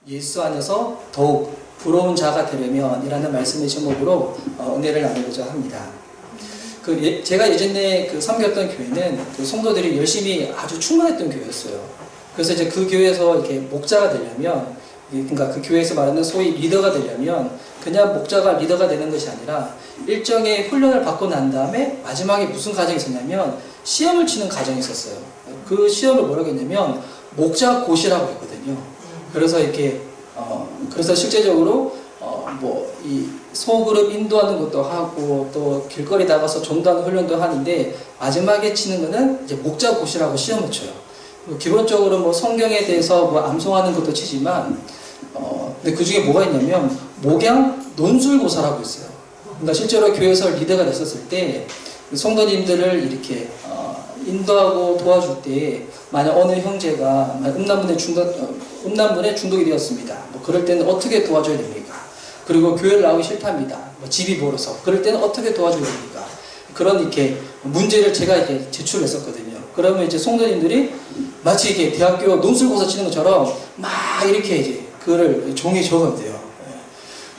예수 안에서 더욱 부러운 자가 되려면 이라는 말씀의 제목으로 은혜를 나누고자 합니다. 제가 예전에 섬겼던 교회는 성도들이 열심히 아주 충만했던 교회였어요. 그래서 이제 그 교회에서 이렇게 목자가 되려면, 그러니까 그 교회에서 말하는 소위 리더가 되려면 그냥 목자가 리더가 되는 것이 아니라 일정의 훈련을 받고 난 다음에 마지막에 무슨 과정이 있었냐면 시험을 치는 과정이 있었어요. 그 시험을 뭐라고 했냐면 목자고시라고 했거든요. 그래서 이렇게 그래서 실제적으로 이 소그룹 인도하는 것도 하고 또 길거리 나가서 전도하는 훈련도 하는데 마지막에 치는 거는 이제 목자고시라고 시험을 쳐요. 기본적으로 성경에 대해서 암송하는 것도 치지만 근데 그 중에 뭐가 있냐면 목양 논술고사라고 있어요. 그러니까 실제로 배우에서 리더가 됐었을 때 성도님들을 이렇게 인도하고 도와줄 때 만약 어느 형제가 음란물에 중독이 되었습니다. 그럴 때는 어떻게 도와줘야 됩니까? 그리고 교회를 나오기 싫답니다. 집이 멀어서 그럴 때는 어떻게 도와줘야 됩니까? 그런 이렇게 문제를 제가 이렇게 제출했었거든요. 그러면 이제 성도님들이 마치 이렇게 대학교 논술고사 치는 것처럼 막 이렇게 이제 그거를 종이에 적어대요.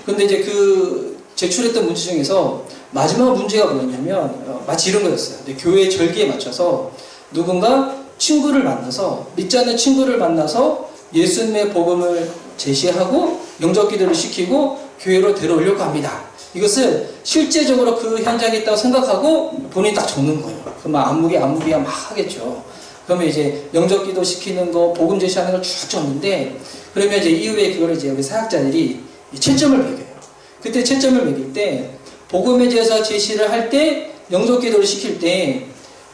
근데 이제 그 제출했던 문제 중에서 마지막 문제가 뭐였냐면 마치 이런 거였어요. 교회 절기에 맞춰서 누군가 친구를 만나서 믿지 않는 친구를 만나서 예수님의 복음을 제시하고 영접 기도를 시키고 교회로 데려오려고 합니다. 이것을 실제적으로 그 현장에 있다고 생각하고 본인이 딱 적는 거예요. 그럼 안무기야 막 하겠죠. 그러면 이제 영접 기도 시키는 거, 복음 제시하는 걸 쭉 적는데 그러면 이제 이후에 그거를 이제 우리 사역자들이 채점을 매겨요. 그때 채점을 매길 때 복음에 대해서 제시를 할 때 영접 기도를 시킬 때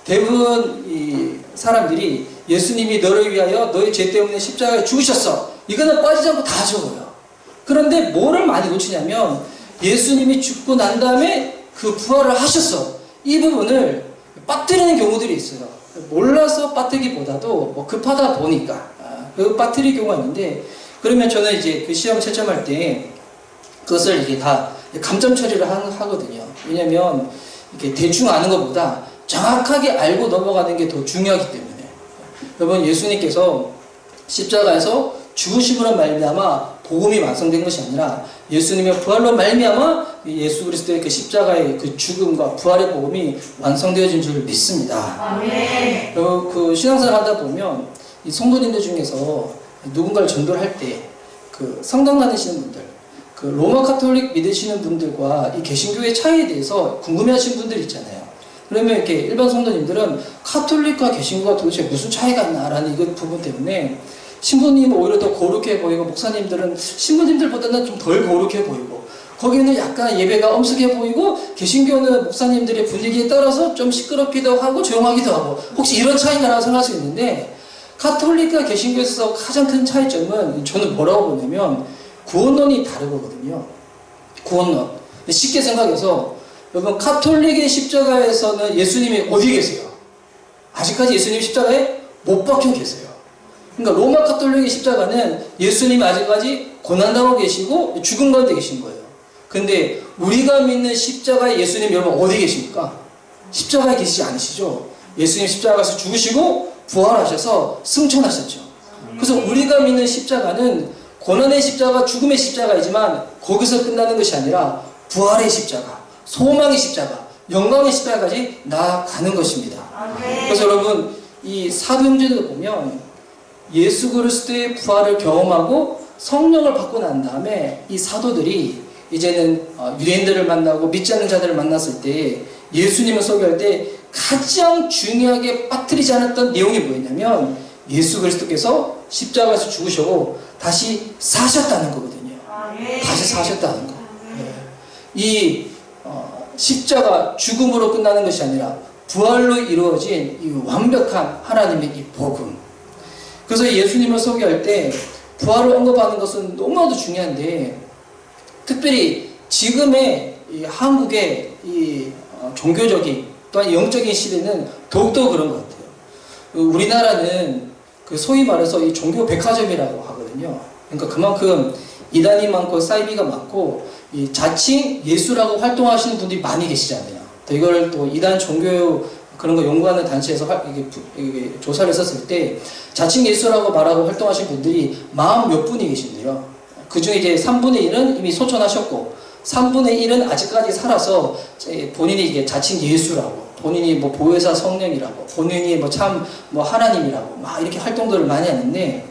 대부분 이 사람들이 예수님이 너를 위하여 너의 죄 때문에 십자가에 죽으셨어. 이거는 빠지지 않고 다 적어요. 그런데 뭐를 많이 놓치냐면 예수님이 죽고 난 다음에 그 부활을 하셨어. 이 부분을 빠뜨리는 경우들이 있어요. 몰라서 빠뜨기보다도 급하다 보니까 그 빠뜨릴 경우가 있는데 그러면 저는 이제 그 시험 채점할 때 그것을 이게 다 감점 처리를 하거든요. 왜냐면 이렇게 대충 아는 것보다 정확하게 알고 넘어가는 게 더 중요하기 때문에. 여러분, 예수님께서 십자가에서 죽으심으로 말미암아 복음이 완성된 것이 아니라 예수님의 부활로 말미암아 예수 그리스도의 그 십자가의 그 죽음과 부활의 복음이 완성되어진 줄 믿습니다. 아멘. 그 신앙생활 하다 보면 이 성도님들 중에서 누군가를 전도를 할 때 그 성당 다니시는 분들, 그 로마 카톨릭 믿으시는 분들과 이 개신교의 차이에 대해서 궁금해하시는 분들 있잖아요. 그러면 이렇게 일반 성도님들은 카톨릭과 개신교가 도대체 무슨 차이가 있나라는 이 부분 때문에 신부님은 오히려 더 거룩해 보이고 목사님들은 신부님들보다는 좀 덜 거룩해 보이고 거기는 약간 예배가 엄숙해 보이고 개신교는 목사님들의 분위기에 따라서 좀 시끄럽기도 하고 조용하기도 하고 혹시 이런 차이나라고 생각할 수 있는데 카톨릭과 개신교에서 가장 큰 차이점은 저는 뭐라고 보냐면 구원론이 다르거든요. 구원론. 쉽게 생각해서 여러분 카톨릭의 십자가에서는 예수님이 어디 계세요? 아직까지 예수님이 십자가에 못 박혀 계세요. 그러니까 로마 카톨릭의 십자가는 예수님이 아직까지 고난당하고 계시고 죽은 가운데 계신 거예요. 근데 우리가 믿는 십자가의 예수님 여러분 어디 계십니까? 십자가에 계시지 않으시죠? 예수님 십자가에서 죽으시고 부활하셔서 승천하셨죠. 그래서 우리가 믿는 십자가는 고난의 십자가, 죽음의 십자가이지만 거기서 끝나는 것이 아니라 부활의 십자가, 소망의 십자가, 영광의 십자가까지 나아가는 것입니다. 그래서 여러분 이 사도행전을 보면 예수 그리스도의 부활을 경험하고 성령을 받고 난 다음에 이 사도들이 이제는 유대인들을 만나고 믿지 않는 자들을 만났을 때 예수님을 소개할 때 가장 중요하게 빠뜨리지 않았던 내용이 뭐였냐면 예수 그리스도께서 십자가에서 죽으시고 다시 사셨다는 거거든요. 다시 사셨다는 거. 이 십자가 죽음으로 끝나는 것이 아니라 부활로 이루어진 이 완벽한 하나님의 이 복음. 그래서 예수님을 소개할 때 부활을 언급하는 것은 너무나도 중요한데 특별히 지금의 이 한국의 이 종교적인 또한 영적인 시대는 더욱더 그런 것 같아요. 우리나라는 그 소위 말해서 이 종교 백화점이라고 하거든요. 그러니까 그만큼 이단이 많고 사이비가 많고 이 자칭 예수라고 활동하시는 분들이 많이 계시잖아요. 또 이걸 또 이단 종교 그런 거 연구하는 단체에서 이게 조사를 했었을 때 자칭 예수라고 말하고 활동하신 분들이 40몇 분이 계신데요. 그 중에 이제 3분의 1은 이미 소천하셨고 3분의 1은 아직까지 살아서 본인이 이게 자칭 예수라고, 본인이 뭐 보혜사 성령이라고, 본인이 뭐 참 뭐 하나님이라고 막 이렇게 활동들을 많이 하는데,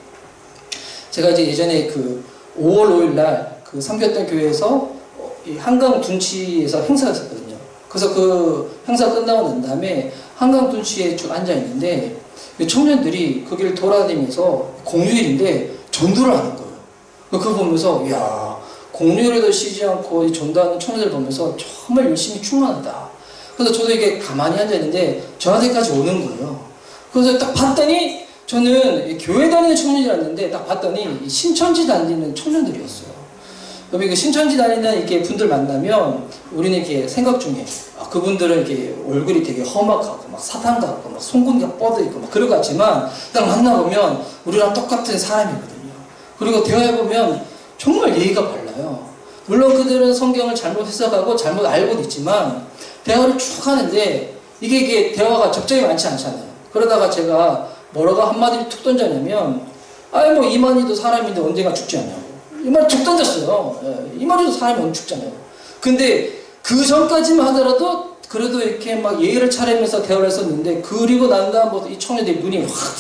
제가 이제 예전에 그 5월 5일 날 그 섬겼던 교회에서 한강 둔치에서 행사가 있었거든요. 그래서 그 행사 끝나고 난 다음에 한강 둔치에 쭉 앉아 있는데 청년들이 거기를 돌아다니면서 공휴일인데 전도를 하는 거예요. 그거 보면서 이야, 공휴일에도 쉬지 않고 이 전도하는 청년들 보면서 정말 열심히 충만하다. 그래서 저도 이게 가만히 앉아 있는데 저한테까지 오는 거예요. 그래서 딱 봤더니 저는 교회 다니는 청년이었는데 딱 봤더니 신천지 다니는 청년들이었어요. 그럼 그 신천지 다니는 이렇게 분들 만나면 우리는 이렇게 생각 중에 그분들은 이렇게 얼굴이 되게 험악하고 막 사탄 같고 막 송곳니가 뻗어 있고 막 그럴 것 같지만 딱 만나보면 우리랑 똑같은 사람이거든요. 그리고 대화해보면 정말 예의가 발라요. 물론 그들은 성경을 잘못 해석하고 잘못 알고도 있지만 대화를 쭉 하는데 이게 대화가 접점이 많지 않잖아요. 그러다가 제가 뭐라고 한마디를 툭 던졌냐면 아이 뭐 이만희도 사람인데 언젠가 죽지 않냐고. 이 말 툭 던졌어요. 이만희도 사람이 언제 죽잖아요. 근데 그 전까지만 하더라도 그래도 이렇게 막 예의를 차리면서 대화를 했었는데 그리고 난 다음부터 이 청년들이 눈이 확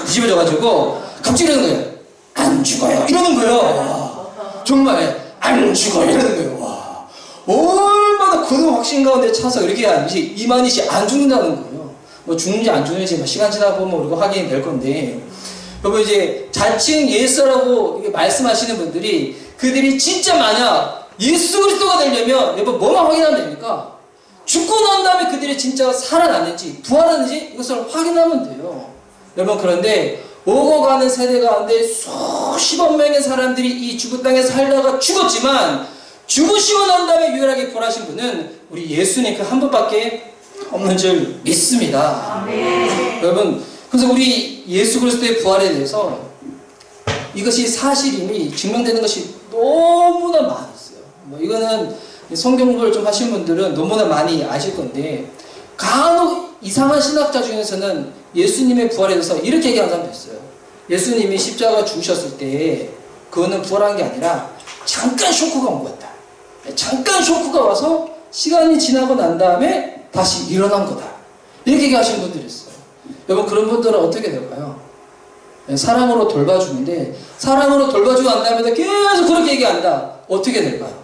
뒤집어져가지고 갑자기 이러는 거예요. 안 죽어요. 이러는 거예요. 와, 정말 안 죽어요. 이러는 거예요. 와, 얼마나 그런 확신 가운데 차서 이렇게 이만희 씨 안 죽는다는 거예요. 뭐 죽는지 안 죽는지 뭐 시간 지나 보면 우리가 확인이 될 건데, 여러분 이제 자칭 예수라고 말씀하시는 분들이 그들이 진짜 만약 예수 그리스도가 되려면 여러분 뭐만 확인하면 됩니까? 죽고 난 다음에 그들이 진짜 살아났는지 부활했는지 이것을 확인하면 돼요. 여러분 그런데 오고 가는 세대 가운데 수십억 명의 사람들이 이 죽은 땅에 살다가 죽었지만 죽으시고 난 다음에 유일하게 부활하신 분은 우리 예수님 그 한 분밖에 없는 줄 믿습니다. 여러분 그래서 우리 예수 그리스도의 부활에 대해서 이것이 사실임이 증명되는 것이 너무나 많이 있어요. 뭐 이거는 성경 공부를 좀 하신 분들은 너무나 많이 아실 건데, 간혹 이상한 신학자 중에서는 예수님의 부활에 대해서 이렇게 얘기하는 사람도 있어요. 예수님이 십자가 죽으셨을 때 그거는 부활한 게 아니라 잠깐 쇼크가 온 거다. 잠깐 쇼크가 와서 시간이 지나고 난 다음에 다시 일어난 거다. 이렇게 얘기하시는 분들이 있어요. 여러분 그런 분들은 어떻게 될까요? 사랑으로 돌봐주는데 사랑으로 돌봐주고 난 다음에 계속 그렇게 얘기한다. 어떻게 될까요?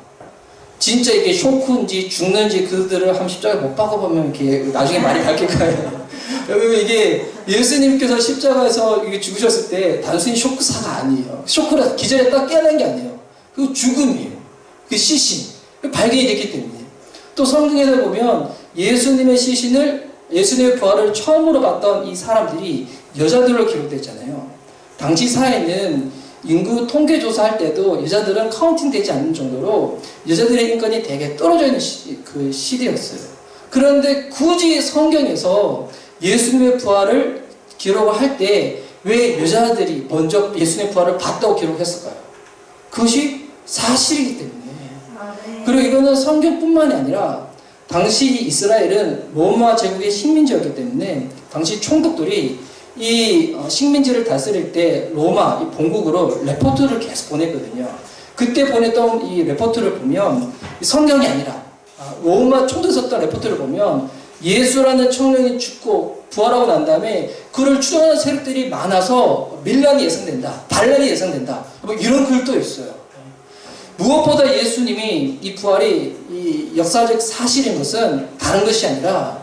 진짜 이게 쇼크인지 죽는지 그들을 한 십자가에 못 박아보면 이렇게 나중에 말이 밝힐 거예요. 여러분 이게 예수님께서 십자가에서 이게 죽으셨을 때 단순히 쇼크사가 아니에요. 쇼크라 기절에 딱 깨어난 게 아니에요. 그 죽음이에요. 그 시신. 발견이 됐기 때문에. 또 성경에서 보면 예수님의 시신을, 예수님의 부활을 처음으로 봤던 이 사람들이 여자들로 기록됐잖아요. 당시 사회는 인구 통계 조사할 때도 여자들은 카운팅 되지 않는 정도로 여자들의 인권이 되게 떨어져 있는 그 시대였어요. 그런데 굳이 성경에서 예수님의 부활을 기록을 할 때 왜 여자들이 먼저 예수님의 부활을 봤다고 기록했을까요? 그것이 사실이기 때문에. 그리고 이거는 성경뿐만이 아니라 당시 이스라엘은 로마 제국의 식민지였기 때문에 당시 총독들이 이 식민지를 다스릴 때 로마 이 본국으로 레포트를 계속 보냈거든요. 그때 보냈던 이 레포트를 보면 성경이 아니라 로마 총독이 썼던 레포트를 보면 예수라는 청년이 죽고 부활하고 난 다음에 그를 추종하는 세력들이 많아서 밀란이 예상된다. 반란이 예상된다. 뭐 이런 글도 있어요. 무엇보다 예수님이 이 부활이 이 역사적 사실인 것은 다른 것이 아니라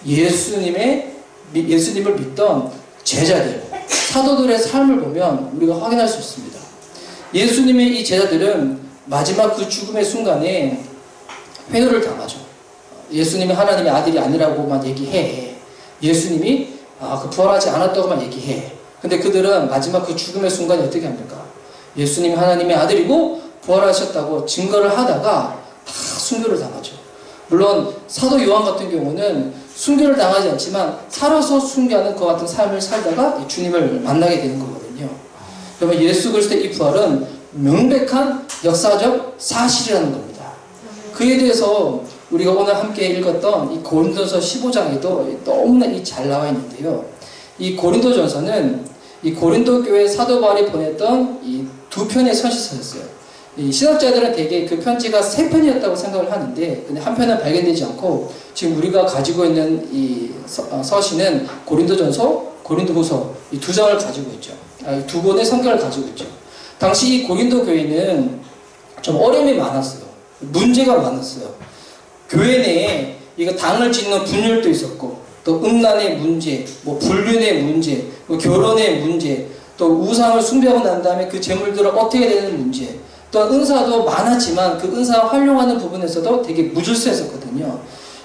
예수님을 믿던 제자들, 사도들의 삶을 보면 우리가 확인할 수 있습니다. 예수님의 이 제자들은 마지막 그 죽음의 순간에 회유를 당하죠. 예수님이 하나님의 아들이 아니라고만 얘기해. 예수님이 그 부활하지 않았다고만 얘기해. 근데 그들은 마지막 그 죽음의 순간에 어떻게 합니까? 예수님이 하나님의 아들이고 부활하셨다고 증거를 하다가 다 순교를 당하죠. 물론 사도 요한 같은 경우는 순교를 당하지 않지만 살아서 순교하는 그 같은 삶을 살다가 주님을 만나게 되는 거거든요. 그러면 예수 그리스도의 이 부활은 명백한 역사적 사실이라는 겁니다. 그에 대해서 우리가 오늘 함께 읽었던 이 고린도전서 15장에도 너무나 잘 나와 있는데요. 이 고린도전서는 이 고린도 교회 사도 바울이 보냈던 이 두 편의 서신서였어요. 이 신학자들은 대개 그 편지가 세 편이었다고 생각을 하는데, 근데 한 편은 발견되지 않고 지금 우리가 가지고 있는 이 서신은 고린도전서, 고린도후서 이 두 장을 가지고 있죠. 두 권의 성경을 가지고 있죠. 당시 이 고린도 교회는 좀 어려움이 많았어요. 문제가 많았어요. 교회 내에 이거 당을 짓는 분열도 있었고, 또 음란의 문제, 뭐 불륜의 문제, 뭐 결혼의 문제, 또 우상을 숭배하고 난 다음에 그 재물들을 어떻게 되는 문제, 또 은사도 많았지만 그 은사 활용하는 부분에서도 되게 무질서했었거든요.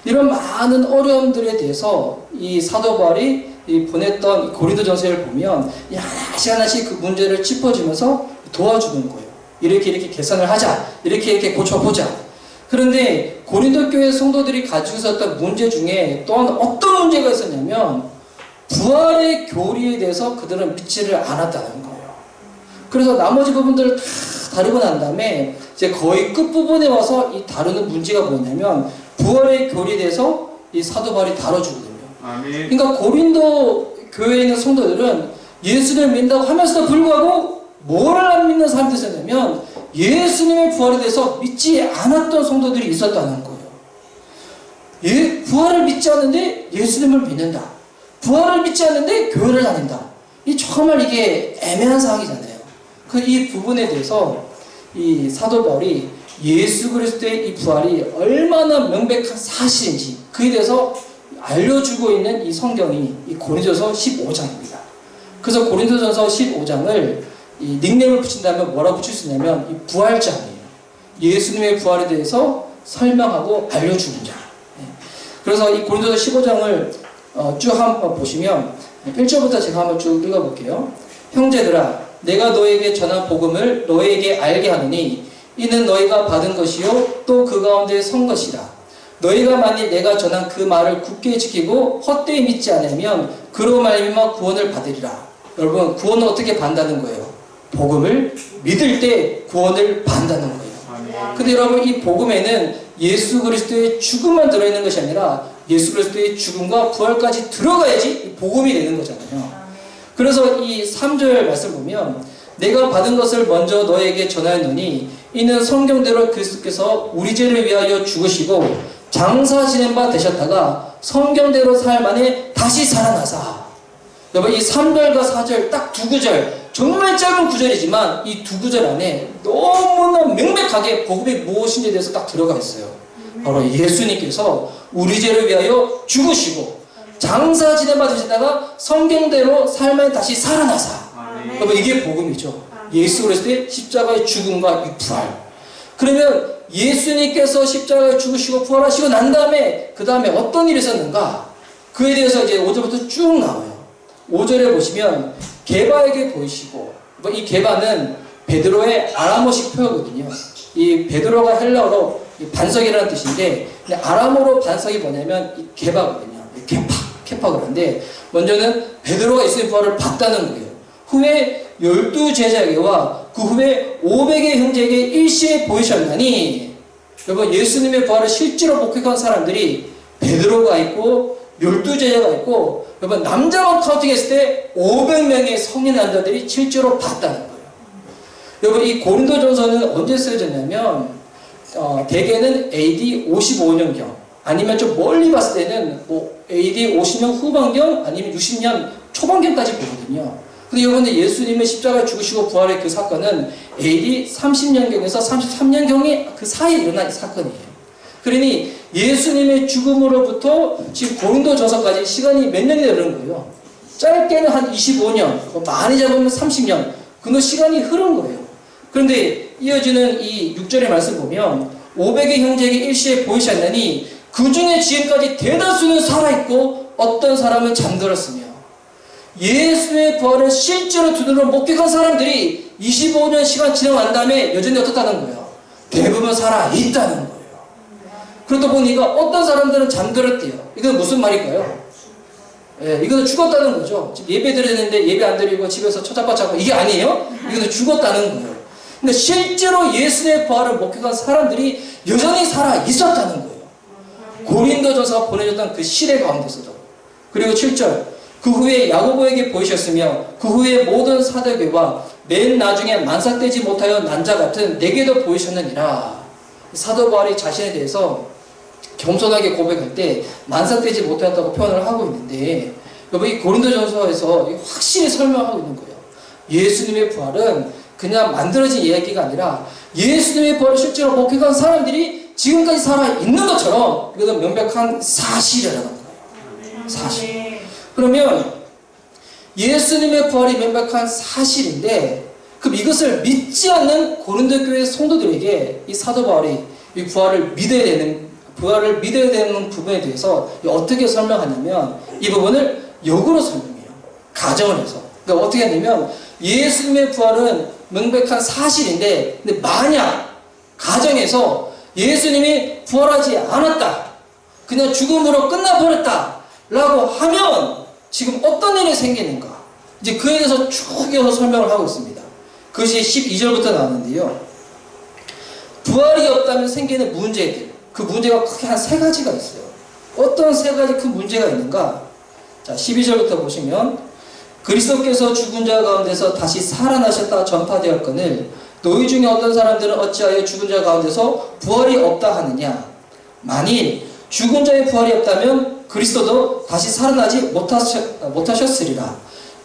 이런 많은 어려움들에 대해서 이 사도 바울이 보냈던 고린도전서를 보면 하나씩 하나씩 그 문제를 짚어주면서 도와주는 거예요. 이렇게 개선을 하자, 이렇게 고쳐보자. 그런데 고린도 교회 성도들이 가지고 있었던 문제 중에 또한 어떤 문제가 있었냐면 부활의 교리에 대해서 그들은 믿지를 않았다는 거예요. 그래서 나머지 부분들을 다 다루고 난 다음에 이제 거의 끝부분에 와서 이 다루는 문제가 뭐냐면 부활의 교리에 대해서 이 사도 바울이 다뤄주거든요. 아멘. 그러니까 고린도 교회에 있는 성도들은 예수를 믿는다고 하면서도 불구하고 뭘 안 믿는 사람들이 있었냐면 예수님의 부활에 대해서 믿지 않았던 성도들이 있었다는 거예요. 부활을 믿지 않는데 예수님을 믿는다. 부활을 믿지 않는데 교회를 다닌다. 정말 이게 애매한 상황이잖아요. 이 부분에 대해서 이 사도 바울이 예수 그리스도의 이 부활이 얼마나 명백한 사실인지 그에 대해서 알려주고 있는 이 성경이 이 고린도전서 15장입니다. 그래서 고린도전서 15장을 이 닉네임을 붙인다면 뭐라고 붙일 수 있냐면 이 부활장이에요. 예수님의 부활에 대해서 설명하고 알려주는 장. 그래서 이 고린도전서 15장을 쭉 한번 보시면 1절부터 제가 한번 쭉 읽어볼게요. 형제들아, 내가 너에게 전한 복음을 너에게 알게 하노니 이는 너희가 받은 것이요 또 그 가운데 선 것이라. 너희가 만일 내가 전한 그 말을 굳게 지키고 헛되이 믿지 않으면 그로 말미암아 구원을 받으리라. 여러분, 구원은 어떻게 받는다는 거예요? 복음을 믿을 때 구원을 받는다는 거예요. 근데 여러분, 이 복음에는 예수 그리스도의 죽음만 들어있는 것이 아니라 예수 그리스도의 죽음과 부활까지 들어가야지 복음이 되는 거잖아요. 그래서 이 3절 말씀 보면 내가 받은 것을 먼저 너에게 전하였노니 이는 성경대로 그리스도께서 우리 죄를 위하여 죽으시고 장사 지낸 바 되셨다가 성경대로 살 만에 다시 살아나사. 여러분, 이 3절과 4절 딱 두 구절, 정말 짧은 구절이지만 이 두 구절 안에 너무나 명백하게 복음이 무엇인지에 대해서 딱 들어가 있어요. 바로 예수님께서 우리 죄를 위하여 죽으시고 장사 지낸 바 되셨다가 성경대로 삶에 다시 살아나사. 여러분, 이게 복음이죠. 예수 그리스도의 십자가의 죽음과 이 부활. 그러면 예수님께서 십자가에 죽으시고 부활하시고 난 다음에 그 다음에 어떤 일이 있었는가? 그에 대해서 이제 5절부터 쭉 나와요. 5절에 보시면 게바에게 보이시고, 이 게바는 베드로의 아람어식 표현이거든요. 이 베드로가 헬라어로 반석이라는 뜻인데 아람어로 반석이 뭐냐면 이 게바거든요. 케파 그런데 먼저는 베드로가 예수의 부활을 봤다는 거예요. 후에 12제자에게와 그 후에 500의 형제에게 일시에 보이셨나니, 여러분, 예수님의 부활을 실제로 목격한 사람들이 베드로가 있고 12제자가 있고, 여러분, 남자만 카운팅했을 때 500명의 성인 남자들이 실제로 봤다는 거예요. 여러분, 이 고린도전서는 언제 쓰여졌냐면 대개는 AD 55년경 아니면 좀 멀리 봤을 때는 뭐 AD 50년 후반경 아니면 60년 초반경까지 보거든요. 근데 여러분들, 예수님의 십자가에 죽으시고 부활의 그 사건은 AD 30년경에서 33년경이 그 사이에 일어난 사건이에요. 그러니 예수님의 죽음으로부터 지금 고린도전서까지 시간이 몇 년이 되는 거예요. 짧게는 한 25년, 많이 잡으면 30년, 그 시간이 흐른 거예요. 그런데 이어지는 이 6절의 말씀 보면 500의 형제에게 일시에 보이셨나니 그 중에 지금까지 대다수는 살아있고 어떤 사람은 잠들었으며, 예수의 부활을 실제로 두 눈으로 목격한 사람들이 25년 시간 지나간 다음에 여전히 어떻다는 거예요? 대부분 살아있다는 거예요. 그러다 보니까 어떤 사람들은 잠들었대요. 이건 무슨 말일까요? 이거는 죽었다는 거죠. 지금 예배 드렸는데 예배 안 드리고 집에서 초잡바차고 이게 아니에요? 이거는 죽었다는 거예요. 근데 실제로 예수의 부활을 목격한 사람들이 여전히 살아 있었다는 거예요. 고린도전서 보내줬던 그 시대 가운데서도. 그리고 7절, 그 후에 야고보에게 보이셨으며 그 후에 모든 사도교회와 맨 나중에 만삭되지 못하여 난 자 같은 내게도 보이셨느니라. 사도 바울이 자신에 대해서 겸손하게 고백할 때 만삭되지 못하였다고 표현을 하고 있는데, 여러분 이 고린도전서에서 확실히 설명하고 있는 거예요. 예수님의 부활은 그냥 만들어진 이야기가 아니라 예수님의 부활을 실제로 목격한 사람들이 지금까지 살아있는 것처럼 이것은 명백한 사실이라는 거예요. 사실. 그러면 예수님의 부활이 명백한 사실인데, 그럼 이것을 믿지 않는 고린도 교회 성도들에게 이 사도 바울이 이 부활을 믿어야 되는 부분에 대해서 어떻게 설명하냐면, 이 부분을 역으로 설명해요. 가정을 해서. 그러니까 어떻게 하냐면, 예수님의 부활은 명백한 사실인데, 근데 만약 가정에서 예수님이 부활하지 않았다, 그냥 죽음으로 끝나버렸다 라고 하면 지금 어떤 일이 생기는가, 이제 그에 대해서 쭉 이어서 설명을 하고 있습니다. 그것이 12절부터 나오는데요. 부활이 없다면 생기는 문제들, 그 문제가 크게 한 3가지가 있어요. 어떤 3가지 큰 문제가 있는가? 자, 12절부터 보시면, 그리스도께서 죽은 자 가운데서 다시 살아나셨다 전파되었거늘 너희 중에 어떤 사람들은 어찌하여 죽은 자 가운데서 부활이 없다 하느냐? 만일 죽은 자의 부활이 없다면 그리스도도 다시 살아나지 못하셨으리라.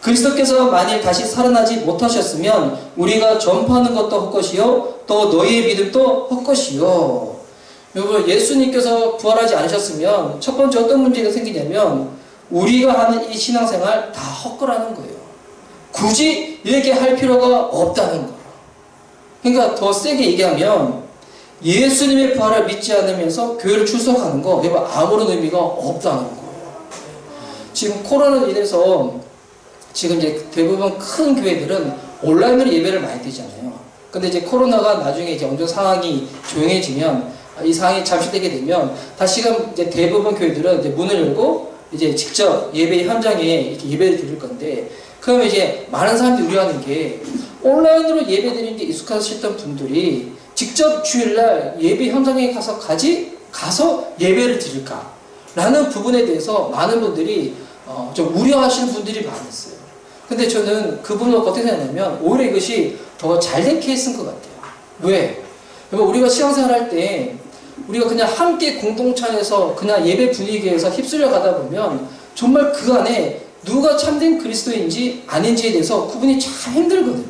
그리스도께서 만일 다시 살아나지 못하셨으면 우리가 전파하는 것도 헛것이요 또 너희의 믿음도 헛것이요. 여러분, 예수님께서 부활하지 않으셨으면 첫 번째 어떤 문제가 생기냐면, 우리가 하는 이 신앙생활 다 헛거라는 거예요. 굳이 얘기할 필요가 없다는 거예요. 그러니까 더 세게 얘기하면, 예수님의 부활을 믿지 않으면서 교회를 출석하는 거 아무런 의미가 없다는 거예요. 지금 코로나로 인해서 지금 이제 대부분 큰 교회들은 온라인으로 예배를 많이 드리잖아요. 근데 이제 코로나가 나중에 이제 어느 상황이 조용해지면, 이 상황이 잠식되게 되면 다시금 이제 대부분 교회들은 이제 문을 열고 이제 직접 예배 현장에 이렇게 예배를 드릴 건데, 그러면 이제 많은 사람들이 우려하는 게, 온라인으로 예배 드리는 게 익숙하셨던 분들이 직접 주일날 예배 현장에 가서 예배를 드릴까? 라는 부분에 대해서 많은 분들이 좀 우려하시는 분들이 많았어요. 근데 저는 그 부분을 어떻게 생각하냐면, 오히려 이것이 더 잘된 케이스인 것 같아요. 왜? 우리가 신앙생활 할 때 우리가 그냥 함께 공동체 안에서 그냥 예배 분위기에서 휩쓸려 가다 보면 정말 그 안에 누가 참된 그리스도인지 아닌지에 대해서 구분이 참 힘들거든요.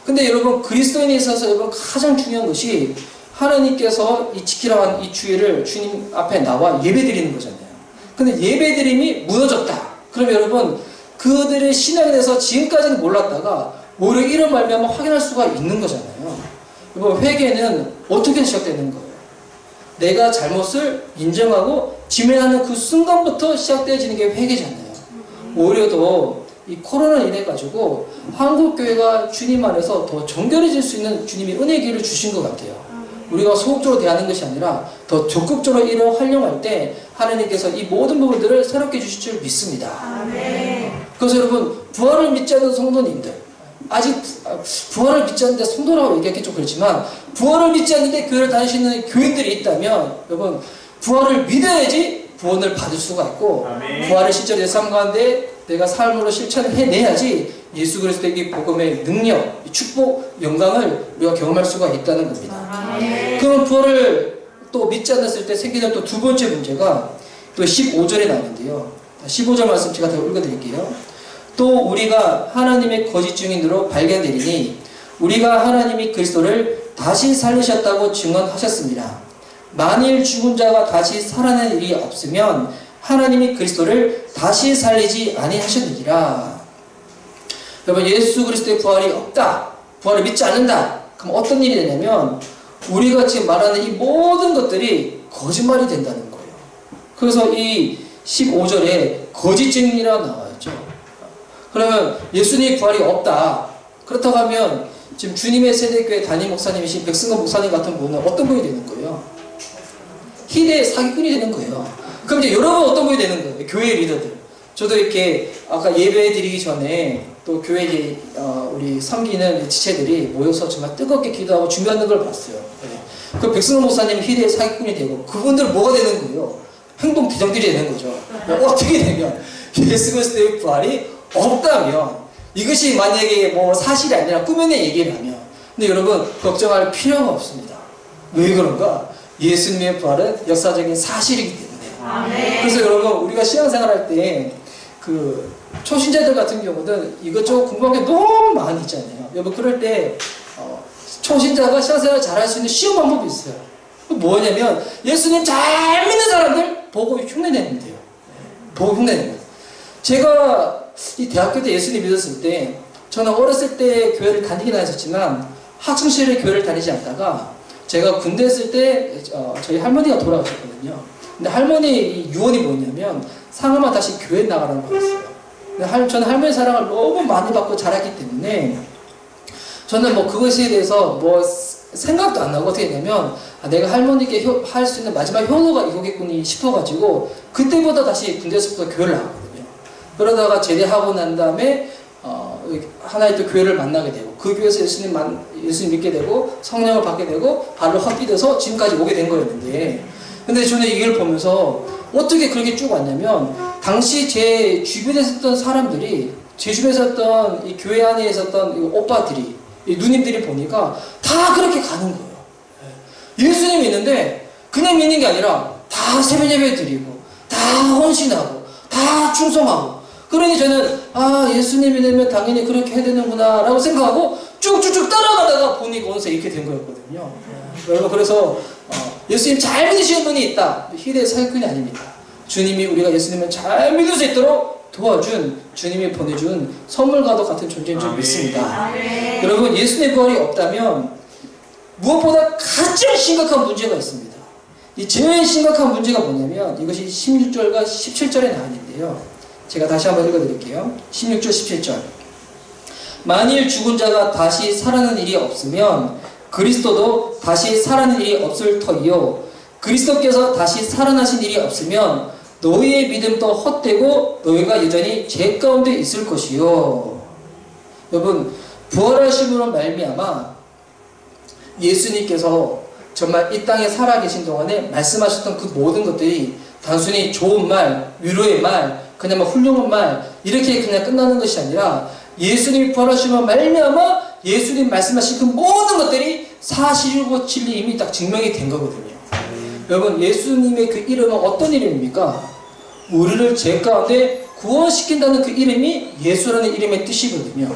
근데 여러분, 그리스도인에 있어서 여러분 가장 중요한 것이 하나님께서 이 지키라고 한 이 주일을 주님 앞에 나와 예배 드리는 거잖아요. 근데 예배 드림이 무너졌다. 그럼 여러분, 그들의 신앙에 대해서 지금까지는 몰랐다가 오히려 이런 말미암아 확인할 수가 있는 거잖아요. 여러분, 회개는 어떻게 시작되는 거예요? 내가 잘못을 인정하고 지면하는 그 순간부터 시작되어지는 게 회개잖아요. 오히려 더 이 코로나 인해 가지고 한국교회가 주님 안에서 더 정결해질 수 있는 주님이 은혜의 기회를 주신 것 같아요. 우리가 소극적으로 대하는 것이 아니라 더 적극적으로 이를 활용할 때 하나님께서 이 모든 부분들을 새롭게 주실 줄 믿습니다. 그래서 여러분, 부활을 믿지 않는 성도님들, 아직 부활을 믿지 않는데 성도라고 얘기하기 좀 그렇지만, 부활을 믿지 않는데 교회를 다니시는 교인들이 있다면, 여러분, 부활을 믿어야지 구원을 받을 수가 있고, 부활을 실제로 내 삶 가운데 내가 삶으로 실천해내야지 예수 그리스도의 이 복음의 능력, 축복, 영광을 우리가 경험할 수가 있다는 겁니다. 그럼 부활을 또 믿지 않았을 때 생기는 또 두 번째 문제가 또 15절에 나오는데요. 15절 말씀 제가 더 읽어드릴게요. 또 우리가 하나님의 거짓 증인으로 발견되리니 우리가 하나님이 그리스도를 다시 살리셨다고 증언하셨습니다. 만일 죽은 자가 다시 살아난 일이 없으면 하나님이 그리스도를 다시 살리지 아니하셨느니라. 여러분, 예수 그리스도의 부활이 없다, 부활을 믿지 않는다, 그럼 어떤 일이 되냐면 우리가 지금 말하는 이 모든 것들이 거짓말이 된다는 거예요. 그래서 이 15절에 거짓 증인이라고 나와있죠. 그러면 예수님의 부활이 없다, 그렇다고 하면 지금 주님의 세대교회 담임 목사님이신 백승건 목사님 같은 분은 어떤 분이 되는 거예요? 희대의 사기꾼이 되는 거예요. 그럼 이제 여러분 어떤 분이 되는 거예요? 교회 리더들. 저도 이렇게 아까 예배 드리기 전에 또 교회 우리 섬기는 지체들이 모여서 정말 뜨겁게 기도하고 준비하는 걸 봤어요. 네. 그 백승원 목사님 희대의 사기꾼이 되고, 그분들은 뭐가 되는 거예요? 행동 부정들이 되는 거죠. 어떻게 되면 예수 그리스도의 부활이 없다면 이것이 만약에 뭐 사실이 아니라 꾸며낸 얘기를 하면 근데 여러분 걱정할 필요가 없습니다. 왜 그런가? 예수님의 부활은 역사적인 사실이기 때문에. 아멘. 그래서 여러분 우리가 신앙생활 할 때 그 초신자들 같은 경우는 이것저것 궁금한 게 너무 많이 있잖아요. 여러분 그럴 때 초신자가 신앙생활을 잘할 수 있는 쉬운 방법이 있어요. 뭐냐면 예수님 잘 믿는 사람들 보고 흉내내면 돼요. 보고 흉내내면. 제가 이 대학교 때 예수님 믿었을 때 저는 어렸을 때 교회를 다니긴 했었지만 학창시절에 교회를 다니지 않다가 제가 군대 있을 때 저희 할머니가 돌아가셨거든요. 근데 할머니 유언이 뭐냐면 상하면 다시 교회 나가라는 거였어요. 근데 저는 할머니 사랑을 너무 많이 받고 자랐기 때문에 저는 뭐 그것에 대해서 뭐 생각도 안 나고 어떻게 되냐면 내가 할머니께 할 수 있는 마지막 효도가 이거겠군이 싶어가지고 그때보다 다시 군대에서부터 교회를 나갔거든요. 그러다가 제대하고 난 다음에 하나의 또 교회를 만나게 되고 그 교회에서 예수님 믿게 되고 성령을 받게 되고 발로 헛디뎌서 지금까지 오게 된 거였는데 근데 저는 이걸 보면서 어떻게 그렇게 쭉 왔냐면 당시 제 주변에 있었던 사람들이 제 주변에 있었던 이 교회 안에 있었던 이 오빠들이 이 누님들이 보니까 다 그렇게 가는 거예요. 예수님이 있는데 그냥 믿는 게 아니라 다 새벽 예배 드리고 다 헌신하고 다 충성하고 그러니 저는 예수님이 되면 당연히 그렇게 해야 되는구나 라고 생각하고 쭉쭉쭉 따라가다가 보니까 어느새 이렇게 된 거였거든요. 여러분 그래서 예수님 잘 믿으시는 분이 있다. 희대의 사기꾼이 아닙니다. 주님이 우리가 예수님을 잘 믿을 수 있도록 도와준 주님이 보내준 선물과도 같은 존재인 줄 믿습니다. 여러분 예수님의 부활이 없다면 무엇보다 가장 심각한 문제가 있습니다. 이 제일 심각한 문제가 뭐냐면 이것이 16절과 17절에 나왔는데요. 제가 다시 한번 읽어드릴게요. 16절 17절 만일 죽은 자가 다시 살아나는 일이 없으면 그리스도도 다시 살아나는 일이 없을 터이요 그리스도께서 다시 살아나신 일이 없으면 너희의 믿음도 헛되고 너희가 여전히 죄 가운데 있을 것이요. 여러분 부활하심으로 말미암아 예수님께서 정말 이 땅에 살아계신 동안에 말씀하셨던 그 모든 것들이 단순히 좋은 말, 위로의 말, 그냥 뭐 훌륭한 말 이렇게 그냥 끝나는 것이 아니라 예수님이 부활하심으로 말미암아 예수님 말씀하신 그 모든 것들이 사실이고 진리 이미 딱 증명이 된 거거든요. 여러분 예수님의 그 이름은 어떤 이름입니까? 우리를 죄 가운데 구원시킨다는 그 이름이 예수라는 이름의 뜻이거든요.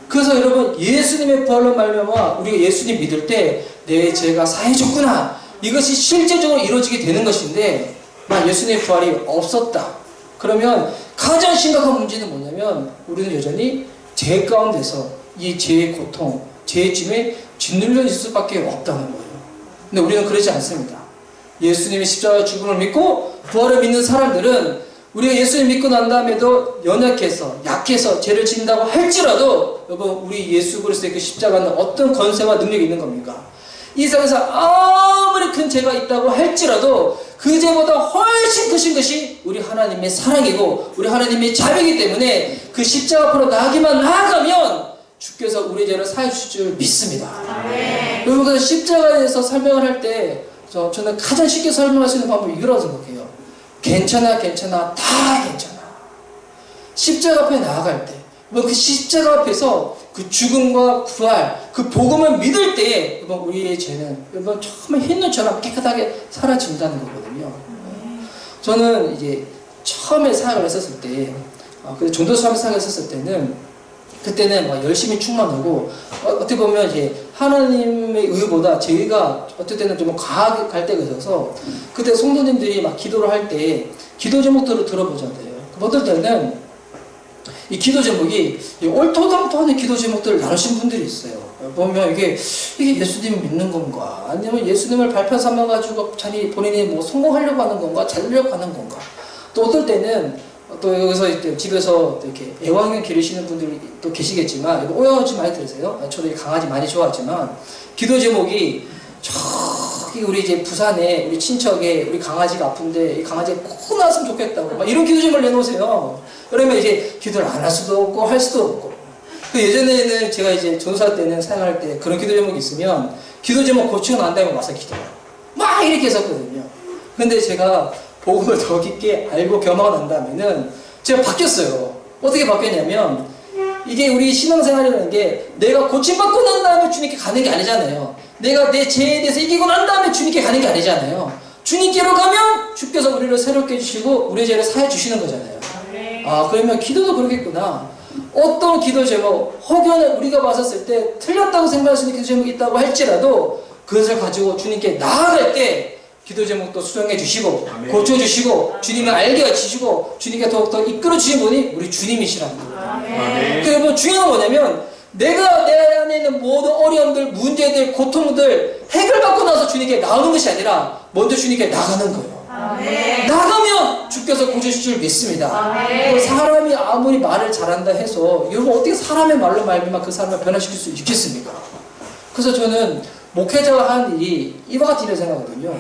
그래서 여러분 예수님의 부활로 말미암아 우리가 예수님 믿을 때 내 죄가 사해졌구나 이것이 실제적으로 이루어지게 되는 것인데 만약 예수님의 부활이 없었다 그러면 가장 심각한 문제는 뭐냐면 우리는 여전히 죄 가운데서 이 죄의 고통, 죄의 짐에 짓눌려 있을 수밖에 없다는 거예요. 근데 우리는 그러지 않습니다. 예수님의 십자가 죽음을 믿고 부활을 믿는 사람들은 우리가 예수님 믿고 난 다음에도 연약해서 약해서 죄를 짓는다고 할지라도 여러분 우리 예수 그리스도의 그 십자가는 어떤 권세와 능력이 있는 겁니까? 이 세상에서 아무리 큰 죄가 있다고 할지라도 그 죄보다 훨씬 크신 것이 우리 하나님의 사랑이고 우리 하나님의 자비이기 때문에 그 십자가 앞으로 나아가면 주께서 우리 죄를 사해 주실 줄 믿습니다. 여러분 그 십자가에 대해서 설명을 할 때 저는 가장 쉽게 설명할 수 있는 방법이 이거라고 생각해요. 괜찮아 다 괜찮아. 십자가 앞에 나아갈 때 그 십자가 앞에서 그 죽음과 부활 그 복음을 믿을 때 우리의 죄는 정말 흰눈처럼 깨끗하게 사라진다는 거거든요. 저는 이제 처음에 사역을 했었을 때 전도사람 사역을 했었을 때는 그때는 막 열심히 충만하고 어떻게 보면 이제 하나님의 의보다 저희가 어떨 때는 좀 과하게 갈 때가 있어서 그때 성도님들이 막 기도를 할 때 기도 제목들을 들어보잖아요. 어떨 때는 이 기도 제목이 옳토당토하는 기도 제목들을 나누신 분들이 있어요. 보면 이게 예수님을 믿는 건가 아니면 예수님을 발표 삼아가지고 본인이 뭐 성공하려고 하는 건가 잘려고 하는 건가 또 어떨 때는 또 여기서 이제 집에서 이렇게 애완견 기르시는 분들이 또 계시겠지만 이거 오해하지 많이 들으세요. 저도 강아지 많이 좋아하지만 기도 제목이 저기 우리 이제 부산에 우리 친척에 우리 강아지가 아픈데 이 강아지가 꼭 나왔으면 좋겠다고 막 이런 기도 제목을 내놓으세요. 그러면 이제 기도를 안 할 수도 없고 할 수도 없고 예전에는 제가 이제 전도사 때는 사용할 때 그런 기도 제목이 있으면 기도 제목 고치고 난 다음에 와서 기도해요. 막 이렇게 했었거든요. 근데 제가 복음을 더 깊게 알고 겸하고 난 다음에는 제가 바뀌었어요. 어떻게 바뀌었냐면, 이게 우리 신앙생활이라는 게 내가 고침받고 난 다음에 주님께 가는 게 아니잖아요. 내가 내 죄에 대해서 이기고 난 다음에 주님께 가는 게 아니잖아요. 주님께로 가면 주께서 우리를 새롭게 해주시고 우리의 죄를 사해 주시는 거잖아요. 아, 그러면 기도도 그러겠구나. 어떤 기도 제목, 혹여나 우리가 봤었을 때 틀렸다고 생각할 수 있는 기도 제목이 있다고 할지라도 그것을 가지고 주님께 나아갈 때 기도 제목도 수정해 주시고 고쳐주시고 주님을 알게 해주시고 주님께 더욱더 이끌어 주신 분이 우리 주님이시라는 거예요. 그리고 중요한 건 뭐냐면 내가 내 안에 있는 모든 어려움들, 문제들, 고통들 해결받고 나서 주님께 나오는 것이 아니라 먼저 주님께 나가는 거예요. 나가면 주께서 고쳐주실 줄 믿습니다. 사람이 아무리 말을 잘한다 해서 여러분 어떻게 사람의 말로 말미암아 그 사람을 변화시킬 수 있겠습니까? 그래서 저는 목회자가 하는 일이 이와 같은 일을 생각하거든요.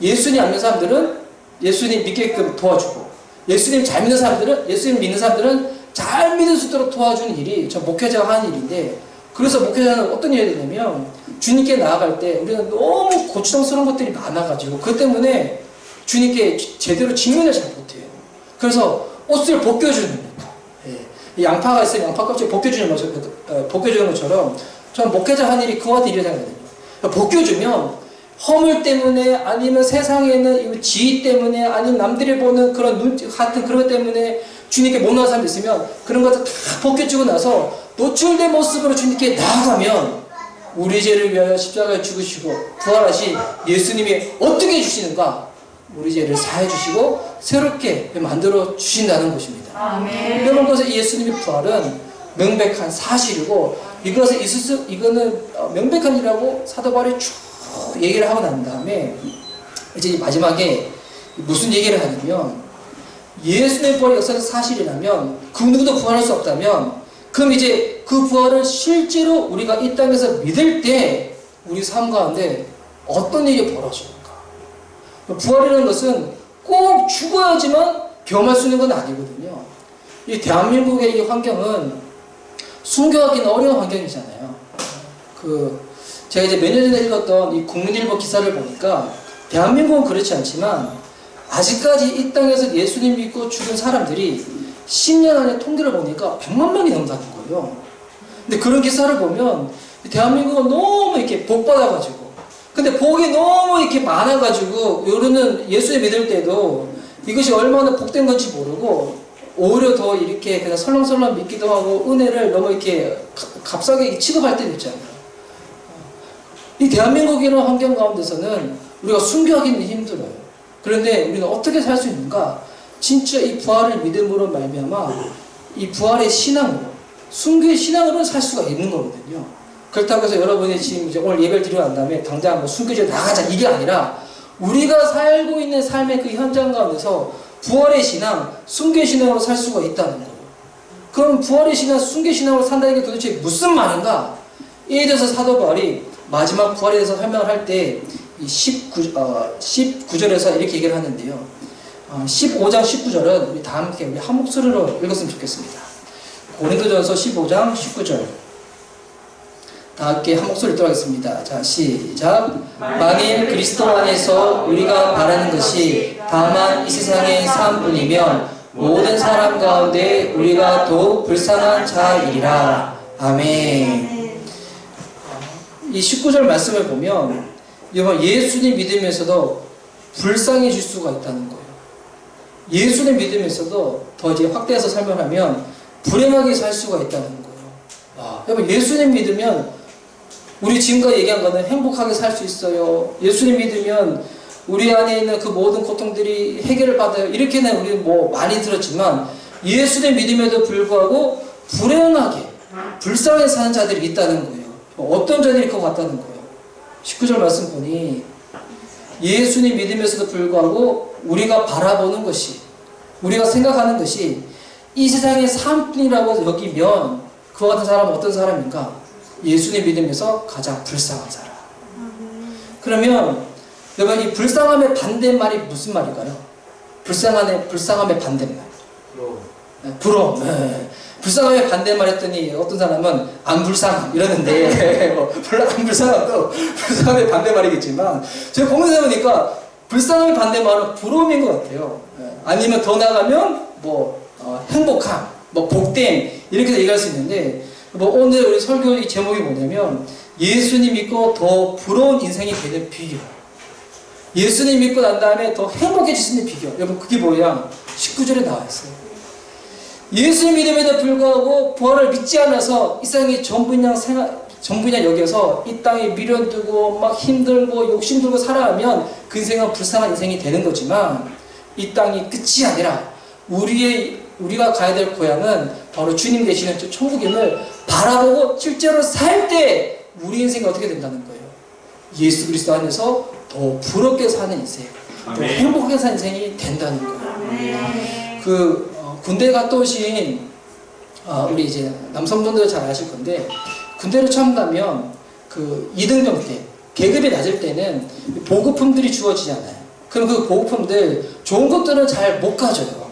예수님 안 믿는 사람들은 예수님 믿게끔 도와주고, 예수님 잘 믿는 사람들은, 예수님 믿는 사람들은 잘 믿을 수 있도록 도와주는 일이 저 목회자가 하는 일인데, 그래서 목회자는 어떤 일이 되냐면 주님께 나아갈 때 우리는 너무 고추장스러운 것들이 많아가지고 그것 때문에 주님께 제대로 직면을 잘 못해요. 그래서 옷을 벗겨주는 거예요. 예. 양파가 있으면 양파 껍질 벗겨주는 것처럼 저는 목회자 하는 일이 그와 같은 일이 생각하거든요. 벗겨주면 허물 때문에 아니면 세상에 있는 지위 때문에 아니면 남들이 보는 그런 눈 같은 그런 것 때문에 주님께 못 나가는 사람이 있으면 그런 것들 다 벗겨주고 나서 노출된 모습으로 주님께 나아가면 우리 죄를 위하여 십자가에 죽으시고 부활하신 예수님이 어떻게 해주시는가? 우리 죄를 사해 주시고 새롭게 만들어 주신다는 것입니다. 여러분, 그래서 예수님의 부활은 명백한 사실이고 이거는 명백한 일이라고 사도 바울이 쭉 얘기를 하고 난 다음에 이제 마지막에 무슨 얘기를 하냐면 예수님의 부활이 역사적 사실이라면 그 누구도 부활할 수 없다면 그럼 이제 그 부활을 실제로 우리가 이 땅에서 믿을 때 우리 삶 가운데 어떤 일이 벌어지는가? 부활이라는 것은 꼭 죽어야지만 경험할 수 있는 건 아니거든요. 이 대한민국의 이 환경은 순교하기는 어려운 환경이잖아요. 제가 이제 몇 년 전에 읽었던 이 국민일보 기사를 보니까 대한민국은 그렇지 않지만 아직까지 이 땅에서 예수님 믿고 죽은 사람들이 10년 안에 통계를 보니까 100만 명이 넘는다는 거예요. 근데 그런 기사를 보면 대한민국은 너무 이렇게 복 받아가지고 근데 복이 너무 이렇게 많아가지고 요런은 예수님 믿을 때도 이것이 얼마나 복된 건지 모르고 오히려 더 이렇게 그냥 설렁설렁 믿기도 하고 은혜를 너무 이렇게 값싸게 취급할 때도 있잖아요. 이 대한민국이라는 환경 가운데서는 우리가 순교하기는 힘들어요. 그런데 우리는 어떻게 살 수 있는가? 진짜 이 부활을 믿음으로 말미암아 이 부활의 신앙으로, 순교의 신앙으로 살 수가 있는 거거든요. 그렇다고 해서 여러분이 지금 이제 오늘 예배를 드리고 난 다음에 당장 순교지로 나가자 이게 아니라 우리가 살고 있는 삶의 그 현장 가운데서 부활의 신앙, 순교의 신앙으로 살 수가 있다는 거예요. 그럼 부활의 신앙, 순교의 신앙으로 산다는 게 도대체 무슨 말인가? 이에 대해서 사도 바울이 마지막 부활에 대해서 설명을 할 때 19절에서 이렇게 얘기를 하는데요. 15장 19절은 우리 다 함께 우리 한 목소리로 읽었으면 좋겠습니다. 고린도전서 15장 19절 다 함께 한 목소리 들어가겠습니다. 자, 시작. 만일 그리스도 안에서 우리가 바라는 것이 다만 이 세상의 삶뿐이면 모든 사람 가운데 우리가 더욱 불쌍한 자이리라. 아멘. 이 19절 말씀을 보면 예수님 믿으면서도 불쌍해질 수가 있다는 거예요. 예수님 믿으면서도 더 이제 확대해서 설명하면 불행하게 살 수가 있다는 거예요. 여러분, 예수님 믿으면 우리 지금까지 얘기한 거는 행복하게 살 수 있어요. 예수님 믿으면 우리 안에 있는 그 모든 고통들이 해결을 받아요. 이렇게는 우리 뭐 많이 들었지만 예수님 믿음에도 불구하고 불행하게 불쌍하게 사는 자들이 있다는 거예요. 어떤 자들일 것 같다는 거예요. 19절 말씀 보니 예수님 믿으면서도 불구하고 우리가 바라보는 것이, 우리가 생각하는 것이 이 세상의 삶뿐이라고 여기면 그와 같은 사람은 어떤 사람인가? 예수님 믿으면서 가장 불쌍한 사람. 그러면 여러분, 이 불쌍함의 반대말이 무슨 말일까요? 불쌍함의 반대말. 부러움. 네. 불쌍함의 반대말 했더니 어떤 사람은 안 불쌍함 이러는데 별로 안 불쌍함도 불쌍함의 반대말이겠지만 제가 보면서 보니까 불쌍함의 반대말은 부러움인 것 같아요. 아니면 더 나가면 행복함, 복됨 이렇게 얘기할 수 있는데 오늘 우리 설교 이 제목이 뭐냐면 예수님 믿고 더 부러운 인생이 되는 비결. 예수님 믿고 난 다음에 더 행복해질 수 있는 비결. 여러분 그게 뭐야? 19절에 나와 있어요. 예수님 믿음에도 불구하고 부활을 믿지 않아서 이 세상이 전부냐 여겨서 이 땅에 미련두고 막 힘들고 욕심들고 살아가면 그 인생은 불쌍한 인생이 되는 거지만 이 땅이 끝이 아니라 우리가 가야 될 고향은 바로 주님 계시는 저 천국임을 바라보고 실제로 살 때 우리 인생이 어떻게 된다는 거예요. 예수 그리스도 안에서 더 부럽게 사는 인생, 더 행복하게 사는 인생이 된다는 거예요. 군대 갔다 오신 우리 이제 남성분들 잘 아실 건데 군대를 처음 가면 2등병 때 계급이 낮을 때는 보급품들이 주어지잖아요. 그럼 그 보급품들 좋은 것들은 잘 못 가져요.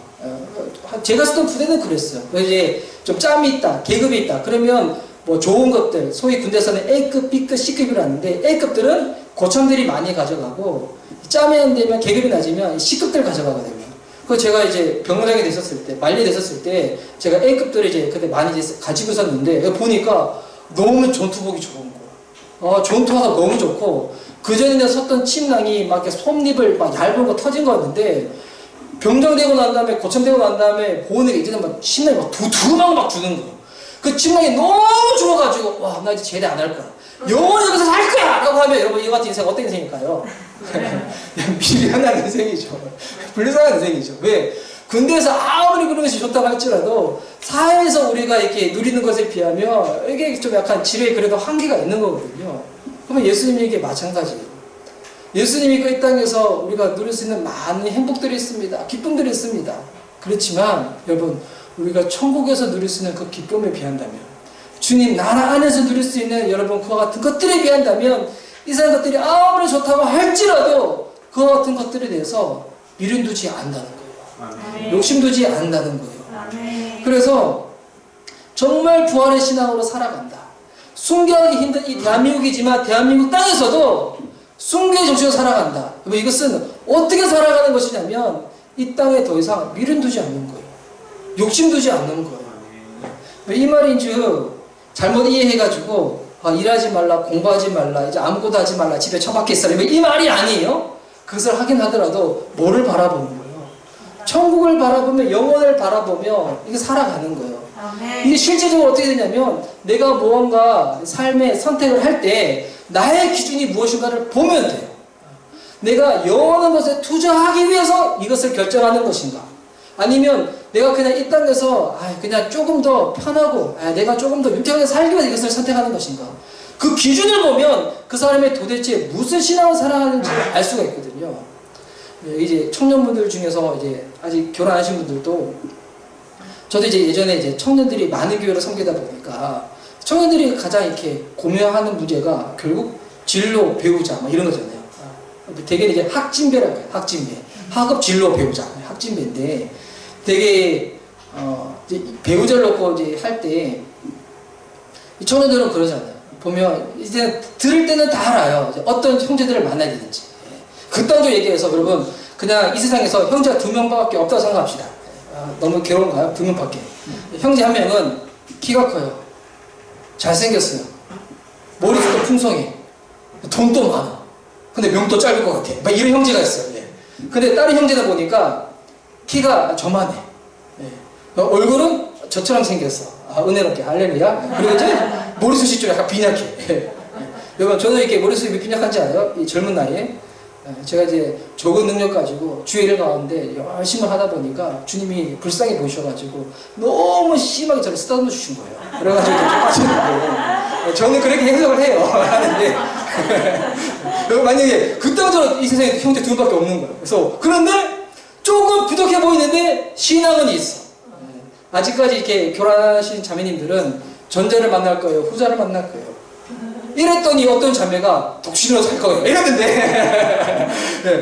제가 쓰던 부대는 그랬어요. 이제 좀 짬이 있다, 계급이 있다. 그러면 좋은 것들, 소위 군대에서는 A급, B급, C급이라는데 A급들은 고참들이 많이 가져가고 짬이 안 되면 계급이 낮으면 C급들 가져가거든요. 그래서 제가 이제 병장이 됐었을 때, 말리 됐었을 때 제가 A급들을 이제 그때 많이 이제 가지고 있었는데 보니까 너무 전투복이 좋은 거야. 전투화가 너무 좋고 그 전에 섰던 침낭이 막 이렇게 솜잎을 막 얇은 거 터진 거였는데 병장되고 난 다음에 고참되고 난 다음에 보은에게 이제는 막 침낭이 막 두툼한 거 막 주는 거야. 그 침낭이 너무 좋아가지고 와 나 이제 제대 안 할 거야. 영원히 여기서 살 거야! 라고 하면 여러분 이 같은 인생 어떤 인생일까요? 미련한 인생이죠. 불쌍한 인생이죠. 왜? 군대에서 아무리 그런 것이 좋다고 할지라도 사회에서 우리가 이렇게 누리는 것에 비하면 이게 좀 약간 지뢰에 그래도 한계가 있는 거거든요. 그러면 예수님에게 마찬가지예요. 예수님이 이 땅에서 우리가 누릴 수 있는 많은 행복들이 있습니다. 기쁨들이 있습니다. 그렇지만 여러분 우리가 천국에서 누릴 수 있는 그 기쁨에 비한다면 주님 나라 안에서 누릴 수 있는 여러분 그와 같은 것들에 비한다면 이 세상 것들이 아무리 좋다고 할지라도 그와 같은 것들에 대해서 미련 두지 않는다는 거예요. 욕심 두지 않는다는 거예요. 그래서 정말 부활의 신앙으로 살아간다. 숭배하기 힘든 이 대한민국이지만 대한민국 땅에서도 숭배의 정신으로 살아간다. 이것은 어떻게 살아가는 것이냐면 이 땅에 더 이상 미련 두지 않는 거예요. 욕심 두지 않는 거예요. 이 말인즉 잘못 이해해가지고 일하지 말라, 공부하지 말라, 이제 아무것도 하지 말라, 집에 처박혀 있어라. 이 말이 아니에요. 그것을 하긴 하더라도 뭐를 바라보는 거예요? 천국을 바라보며 영혼을 바라보며 이게 살아가는 거예요. 이게 실제적으로 어떻게 되냐면 내가 무언가 삶의 선택을 할 때 나의 기준이 무엇인가를 보면 돼요. 내가 영원한 것에 투자하기 위해서 이것을 결정하는 것인가? 아니면 내가 그냥 이 땅에서 그냥 조금 더 편하고 내가 조금 더 윤택하게 살기 위해서 이것을 선택하는 것인가? 그 기준을 보면 그 사람이 도대체 무슨 신앙을 살아가는지 알 수가 있거든요. 이제 청년분들 중에서 이제 아직 결혼 안 하신 분들도 저도 이제 예전에 이제 청년들이 많은 교회를 섬기다 보니까 청년들이 가장 이렇게 고민하는 문제가 결국 진로, 배우자 이런 거잖아요. 대개는 이제 학진배라고 해요. 학진배. 학업, 진로, 배우자. 학진배인데 되게 이제 배우자를 놓고 이제 할 때 이 청년들은 그러잖아요. 보면 이제 들을 때는 다 알아요. 어떤 형제들을 만나야 되는지. 극단적으로 얘기해서 여러분 그냥 이 세상에서 형제가 2명밖에 없다고 생각합시다. 너무 괴로운가요? 2명밖에. 형제 한 명은 키가 커요. 잘생겼어요. 머리도 풍성해. 돈도 많아. 근데 명도 짧을 것 같아. 막 이런 형제가 있어요. 근데 다른 형제다 보니까 키가 저만해. 얼굴은 저처럼 생겼어. 은혜롭게 할렐루야. 그리고 이제 머리숱이 좀 약간 빈약해. 여러분 저도 이렇게 머리숱이 왜 빈약한지 알아요? 이 젊은 나이에 제가 이제 적은 능력 가지고 주일을 가운데 열심히 하다 보니까 주님이 불쌍히 보셔가지고 너무 심하게 저를 쓰다듬어 주신 거예요. 그래가지고 좀 빠지는 거예요. 저는 그렇게 해석을 해요. 하는데 여러분 만약에 그따위로 이 세상에 형제 2분밖에 없는 거예요. 그래서 그런데 조금 부족해 보이는데 신앙은 있어. 아직까지 이렇게 결혼하신 자매님들은 전자를 만날 거예요, 후자를 만날 거예요. 이랬더니 어떤 자매가 독신으로 살 거예요. 이랬는데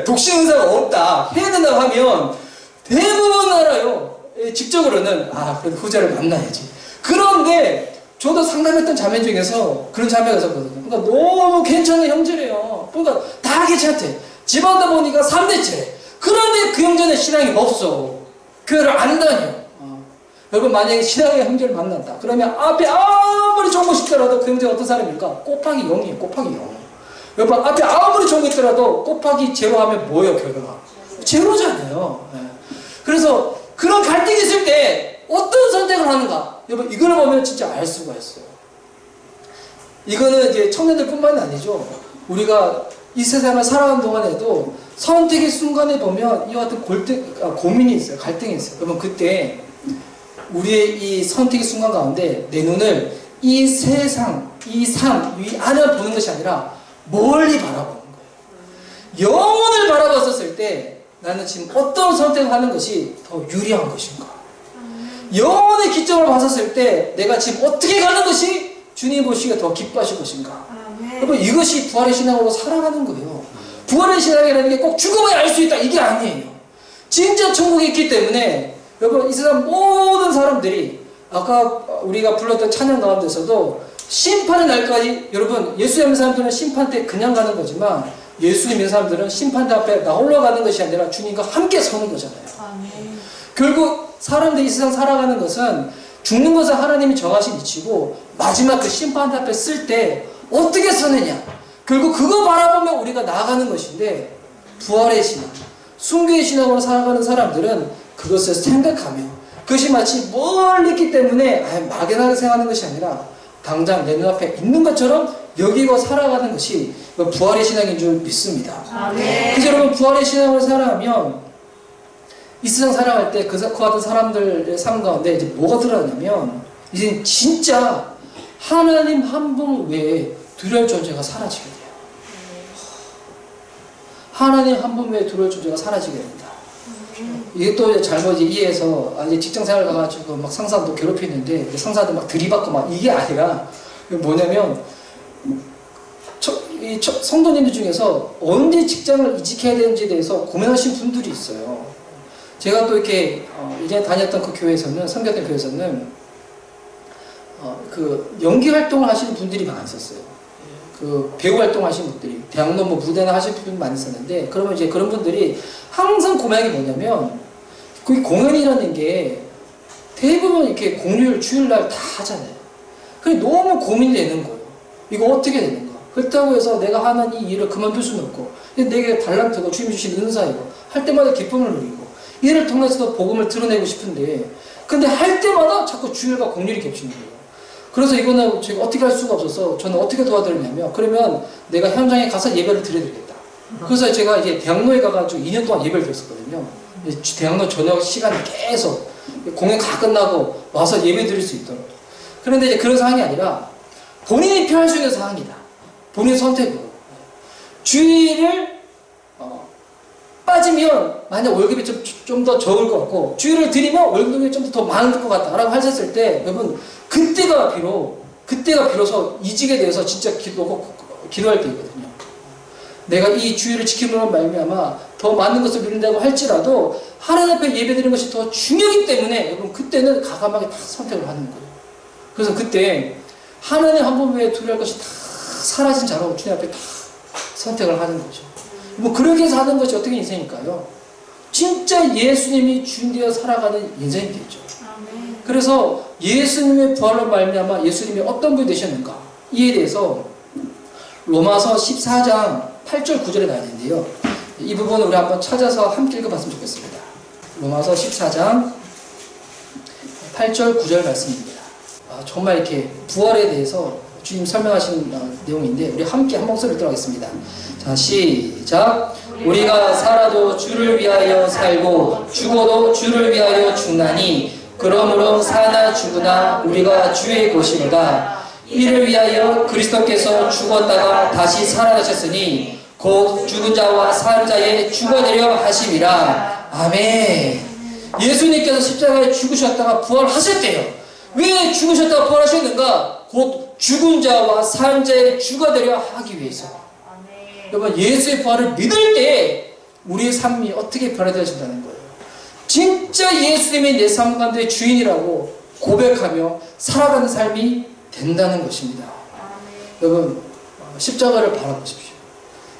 독신 의사가 없다, 해야 된다고 하면 대부분 알아요. 직접으로는 그래도 후자를 만나야지. 그런데 저도 상담했던 자매 중에서 그런 자매가 있었거든요. 그러니까 너무 괜찮은 형제래요. 그러니까 다 괜찮대. 집안도 보니까 3대째. 그런데 그 형제는 신앙이 없어. 교회를 안 다녀. 여러분 만약에 신앙의 형제를 만난다. 그러면 앞에 아무리 좋은 거 싶더라도 그 형제가 어떤 사람입니까? 곱하기 0이에요. 곱하기 0. 여러분 앞에 아무리 좋은 거 있더라도 곱하기 제로 하면 뭐예요? 결과가? 제로잖아요. 그래서 그런 갈등이 있을 때 어떤 선택을 하는가? 여러분 이걸 보면 진짜 알 수가 있어요. 이거는 이제 청년들 뿐만이 아니죠. 우리가 이 세상을 살아가는 동안에도 선택의 순간에 보면 이와 같은 고민이 있어요. 갈등이 있어요. 여러분 그때 우리의 이 선택의 순간 가운데 내 눈을 이 세상, 이 안을 보는 것이 아니라 멀리 바라보는 거예요. 영혼을 바라봤었을 때 나는 지금 어떤 선택을 하는 것이 더 유리한 것인가? 영혼의 기점을 봤었을 때 내가 지금 어떻게 가는 것이 주님 보시기에 더 기뻐하실 것인가? 여러분 이것이 부활의 신앙으로 살아가는 거예요. 부활의 신앙이라는 게 꼭 죽음을 알 수 있다 이게 아니에요. 진짜 천국에 있기 때문에 여러분 이 세상 모든 사람들이 아까 우리가 불렀던 찬양 가운데서도 심판의 날까지 여러분 예수 믿는 사람들은 심판 때 그냥 가는 거지만 예수 믿는 사람들은 심판대 앞에 나 홀로 가는 것이 아니라 주님과 함께 서는 거잖아요. 아멘. 결국 사람들이 이 세상 살아가는 것은 죽는 것은 하나님이 정하신 이치고 마지막 그 심판대 앞에 쓸 때 어떻게 서느냐 결국 그거 바라보며 우리가 나아가는 것인데 부활의 신앙, 순교의 신앙으로 살아가는 사람들은 그것을 생각하며 그것이 마치 멀리 있기 때문에 막연하게 생각하는 것이 아니라 당장 내 눈앞에 있는 것처럼 여기고 살아가는 것이 부활의 신앙인 줄 믿습니다. 그래서 여러분 부활의 신앙으로 살아가면 이 세상 살아갈 때 그 같은 사람들의 삶 가운데 이제 뭐가 드러나냐면 이제 진짜 하나님 한 분 외에 두려울 존재가 사라지게 돼요. 하나님 한 분 외에 두려울 존재가 사라지게 됩니다. 이게 또 잘못 이해해서 이제 직장생활 가가지고 막 상사도 괴롭히는데 상사도 막 들이받고 막 이게 아니라 뭐냐면 성도님들 중에서 언제 직장을 이직해야 되는지에 대해서 고민하신 분들이 있어요. 제가 또 이렇게 이전에 다녔던 그 교회에서는 섬겼던 교회에서는 그 연기 활동을 하시는 분들이 많았었어요. 그 배우 활동하시는 분들이 대학로 뭐 무대나 하시는 분들이 많이 있었는데 그러면 이제 그런 분들이 항상 고민하는 게 뭐냐면 그 공연이라는 게 대부분 이렇게 공휴일 주일날 다 하잖아요. 그게 너무 고민이 되는 거예요. 이거 어떻게 되는가? 그렇다고 해서 내가 하는 이 일을 그만둘 수는 없고 내게 달란트고 주님 주신 은사이고 할 때마다 기쁨을 누리고 이를 통해서도 복음을 드러내고 싶은데 근데 할 때마다 자꾸 주일과 공휴일이 겹치는 거예요. 그래서 이거는 제가 어떻게 할 수가 없어서 저는 어떻게 도와드리냐면 그러면 내가 현장에 가서 예배를 드려드리겠다. 그래서 제가 이제 대학로에 가가지고 2년 동안 예배를 드렸었거든요. 대학로 저녁 시간에 계속 공연 다 끝나고 와서 예배 드릴 수 있도록. 그런데 이제 그런 상황이 아니라 본인이 필요할 수 있는 상황이다. 본인 선택으로. 주일을 빠지면 만약 월급이 좀 더 적을 것 같고 주일을 드리면 월급이 좀 더 많을 것 같다라고 하셨을 때 여러분 그때가 비로소 이직에 대해서 진짜 기도할 때이거든요. 내가 이 주일을 지킴으로 말미암아 더 많은 것을 누린다고 할지라도 하나님 앞에 예배드리는 것이 더 중요하기 때문에 여러분 그때는 과감하게 다 선택을 하는 거예요. 그래서 그때 하나님 한 분 외에 두려울 것이 다 사라진 자로 주님 앞에 다 선택을 하는 거죠. 뭐 그렇게 해서 하는 것이 어떻게 인생일까요? 진짜 예수님이 주인 되어 살아가는 인생이 되죠. 그래서 예수님의 부활로 말미암아 예수님이 어떤 분이 되셨는가 이에 대해서 로마서 14장 8절 9절에 나와 있는데요. 이 부분을 우리 한번 찾아서 함께 읽어봤으면 좋겠습니다. 로마서 14장 8절 9절 말씀입니다. 정말 이렇게 부활에 대해서 주님 설명하시는 내용인데 우리 함께 한 목소리를 들어가겠습니다. 자, 시작. 우리가 살아도 주를 위하여 살고 죽어도 주를 위하여 죽나니 그러므로 사나 죽으나 우리가 주의 것이로다. 이를 위하여 그리스도께서 죽었다가 다시 살아나셨으니 곧 죽은 자와 산 자의 죽어내려 하심이라. 아멘. 예수님께서 십자가에 죽으셨다가 부활하셨대요. 왜 죽으셨다가 부활하셨는가? 곧 죽은 자와 산 자의 죽어내려 하기 위해서. 여러분 예수의 부활을 믿을 때 우리의 삶이 어떻게 변화되어진다는 거예요. 진짜 예수님이 내 삶 가운데 주인이라고 고백하며 살아가는 삶이 된다는 것입니다. 여러분 십자가를 바라보십시오.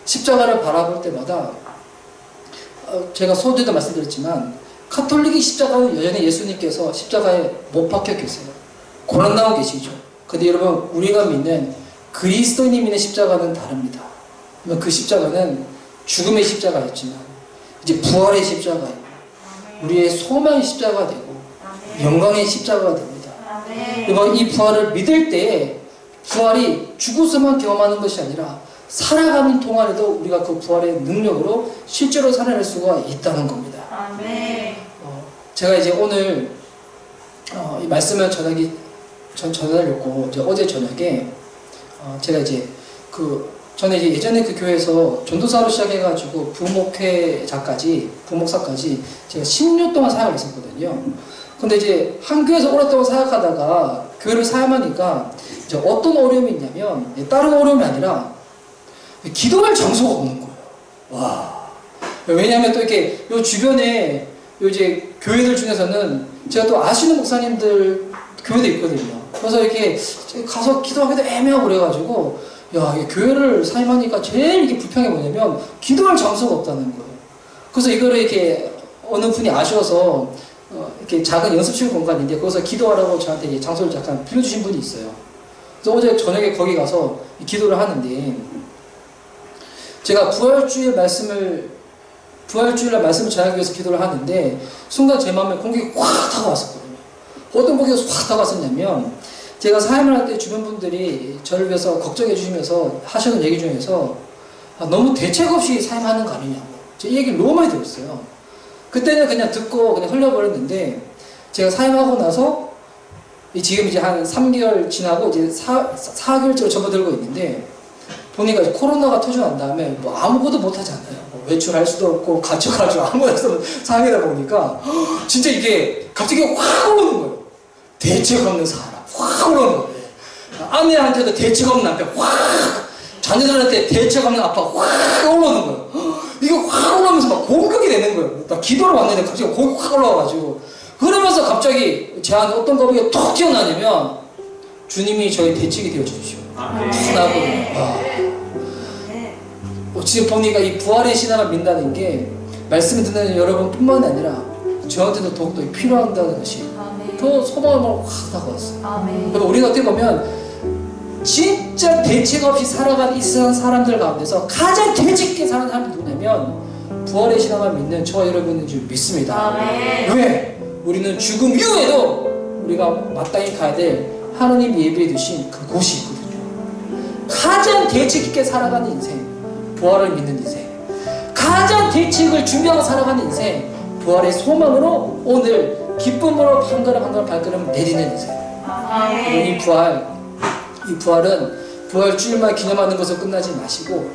십자가를 바라볼 때마다 제가 소두에도 말씀드렸지만 카톨릭의 십자가는 여전히 예수님께서 십자가에 못 박혀 계세요. 고난당하고 계시죠. 근데 여러분 우리가 믿는 그리스도인이 믿는 십자가는 다릅니다. 그 십자가는 죽음의 십자가였지만 이제 부활의 십자가예요. 우리의 소망의 십자가가 되고 영광의 십자가가 됩니다. 여러분 이 부활을 믿을 때에 부활이 죽어서만 경험하는 것이 아니라 살아가는 동안에도 우리가 그 부활의 능력으로 실제로 살아낼 수가 있다는 겁니다. 제가 이제 오늘 이 말씀을 전하려고 어제 저녁에 제가 이제 저는 이제 예전에 그 교회에서 전도사로 시작해가지고 부목사까지 제가 10년 동안 사역을 했었거든요. 근데 이제 한 교회에서 오랫동안 사역하다가 교회를 사역하니까 이제 어떤 어려움이 있냐면 다른 어려움이 아니라 기도할 장소가 없는 거예요. 와. 왜냐하면 또 이렇게 요 주변에 요 이제 교회들 중에서는 제가 또 아시는 목사님들 교회도 있거든요. 그래서 이렇게 가서 기도하기도 애매하고 그래가지고 야, 이 교회를 사임하니까 제일 이게 불평이 뭐냐면 기도할 장소가 없다는 거예요. 그래서 이거를 이렇게 어느 분이 아셔서 이렇게 작은 연습실 공간인데 거기서 기도하라고 저한테 이제 장소를 잠깐 빌려주신 분이 있어요. 그래서 어제 저녁에 거기 가서 기도를 하는데 제가 부활주일 말씀을 전하기 위해서 기도를 하는데 순간 제 마음에 공격이 확 다가왔었거든요. 어떤 공격이 확 다가왔었냐면 제가 사임을 할 때 주변 분들이 저를 위해서 걱정해 주시면서 하시는 얘기 중에서 너무 대책 없이 사임하는 거 아니냐고 제 얘기를 너무 많이 들었어요. 그때는 그냥 듣고 그냥 흘려버렸는데 제가 사임하고 나서 지금 이제 한 3개월 지나고 이제 4개월째로 접어들고 있는데 보니까 코로나가 터지고 난 다음에 뭐 아무것도 못 하잖아요. 뭐 외출할 수도 없고 갇혀가지고 아무것도 할 수 없는 상황이다 보니까 진짜 이게 갑자기 확 오는 거예요. 대책 없는 사람 확 오는 거예요. 아내한테도 대책 없는 남편 확, 자녀들한테 대책 없는 아빠 확 올라오는 거예요. 이게 확 올라오면서 막 공격이 되는 거예요. 나 기도를 왔는데 갑자기 공격이 확 올라와가지고 그러면서 갑자기 제 안에 어떤 거북이가 톡 튀어나오냐면 주님이 저희 대책이 되어주십시오. 지금 보니까 이 부활의 신앙을 믿는다는 게 말씀 듣는 여러분뿐만 아니라 저한테도 더욱더 필요하다는 것이 더 소망을 확 다가왔어요. 그리고 우리가 어떻게 보면 진짜 대책 없이 살아가는 이 세상 사람들 가운데서 가장 대책 있게 사는 사람이 누구냐면 부활의 신앙을 믿는 저와 여러분인 줄 믿습니다. 왜? 우리는 죽음 이후에도 우리가 마땅히 가야 될 하나님 예비해 두신 그곳이 있거든요. 가장 대책 있게 살아가는 인생, 부활을 믿는 인생. 가장 대책을 준비하고 살아가는 인생, 부활의 소망으로 오늘 기쁨으로 한 걸음 한 걸음 발걸음을 내디는 인생. 이 부활은 부활주일만 기념하는 것으로 끝나지 마시고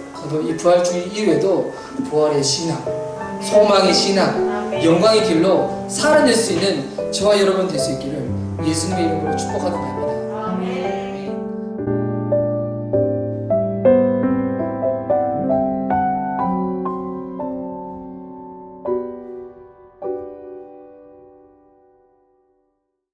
이 부활주일 이후에도 부활의 신앙, 소망의 신앙, 영광의 길로 살아낼 수 있는 저와 여러분 될 수 있기를 예수님의 이름으로 축복하는 바입니다.